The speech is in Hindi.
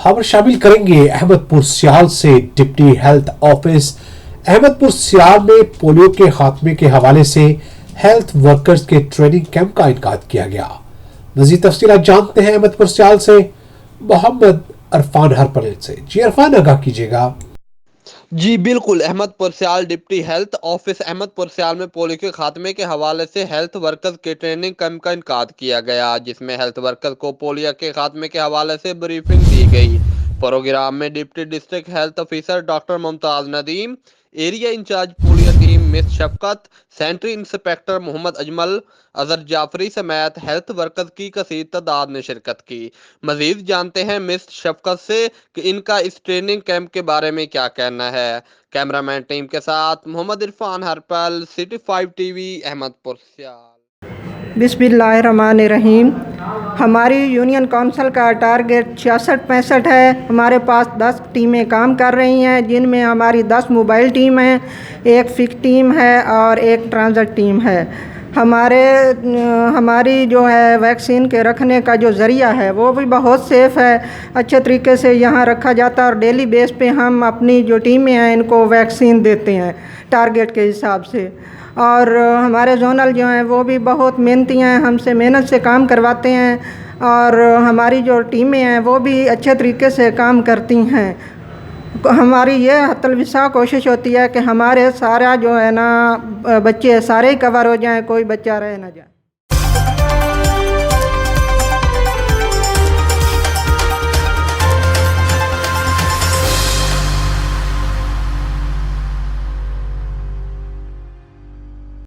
खबर शामिल करेंगे अहमदपुर सियाल से। डिप्टी हेल्थ ऑफिस अहमदपुर सियाल में पोलियो के खात्मे के हवाले से हेल्थ वर्कर्स के ट्रेनिंग कैंप का इनेकाद किया गया। मजीद तफसीलात जानते हैं अहमदपुर सियाल से मोहम्मद अरफान हरपल से। जी अरफान, आगाह कीजिएगा। जी बिल्कुल, अहमदपुर सियाल डिप्टी हेल्थ ऑफिस अहमदपुर सियाल में पोलियो के खात्मे के हवाले से हेल्थ वर्कर्स के ट्रेनिंग कैंप का इनेकाद किया गया, जिसमें हेल्थ वर्कर्स को पोलियो के खात्मे के हवाले से ब्रीफिंग दी गई। प्रोग्राम में deputy district health officer doctor Mumtaz Nadeem, area in-charge polio team miss Shafqat, sanitary inspector Mohammad Ajmal, Azhar Jafri समेत हेल्थ वर्कर्स की कसीर तादाद ने शिरकत की। मजीद जानते हैं मिस शफकत से कि इनका इस ट्रेनिंग कैंप के बारे में क्या कहना है। कैमरामैन टीम के साथ मोहम्मद इरफान हरपल, सिटी 5 टीवी, अहमदपुर सियाल। बिस्मिल्लाहिर्रहमानिर्रहीम। हमारी यूनियन काउंसिल का टारगेट 66-65 है। हमारे पास 10 टीमें काम कर रही हैं, जिनमें हमारी 10 मोबाइल टीम हैं, एक फिक्स टीम है और एक ट्रांजिट टीम है। हमारी जो है वैक्सीन के रखने का जो ज़रिया है वो भी बहुत सेफ़ है, अच्छे तरीके से यहाँ रखा जाता है और डेली बेस पे हम अपनी जो टीमें हैं इनको वैक्सीन देते हैं टारगेट के हिसाब से। और हमारे जोनल जो हैं वो भी बहुत मेहनती हैं, हमसे मेहनत से काम करवाते हैं और हमारी जो टीमें हैं वो भी अच्छे तरीके से काम करती हैं। हमारी ये हतलविसा कोशिश होती है कि हमारे सारा जो है ना बच्चे सारे ही कवर हो जाएं, कोई बच्चा रह ना जाए।